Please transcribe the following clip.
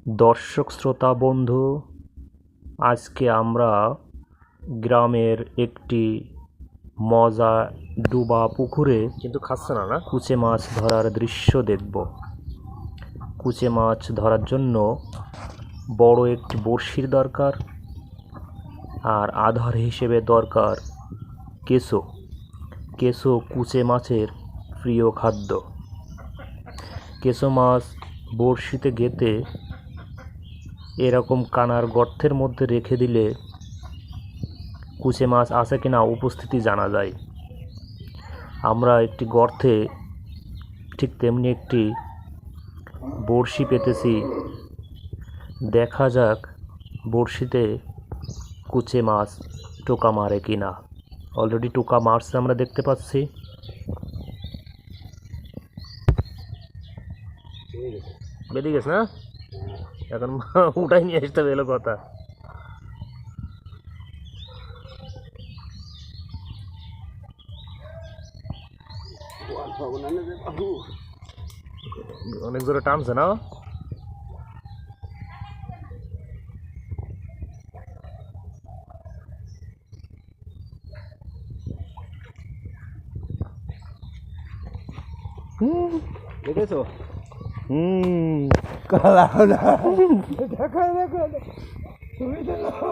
দর্শক শ্রোতা বন্ধু, আজকে আমরা গ্রামের একটি মজা ডোবা পুকুরে কিন্তু খাচ্ছে না না কুচে মাছ ধরার দৃশ্য দেখব। কুচে মাছ ধরার জন্য বড় একটি বড়শির দরকার, আর আধার হিসেবে দরকার কেঁচো। কেঁচো কুচে মাছের প্রিয় খাদ্য। কেঁচো মাছ বড়শিতে গেঁথে এরকম কানার গর্তের মধ্যে রেখে দিলে কুচে মাছ আছে কিনা উপস্থিতি জানা যায়। আমরা একটি গর্তে ঠিক তেমনি একটি বড়শি পেতেছি। দেখা যাক বড়শিতে কুচে মাছ টোকা মারে কিনা। অলরেডি টোকা মারছে আমরা দেখতে পাচ্ছি। বেরিয়ে গেছে না, এখন উঠাই নিয়ে আসতে হবে, এলো কথা। অনেক জোরে টানছে না। দেখেছো? কালা না দেখো দেখো তুমি দেখো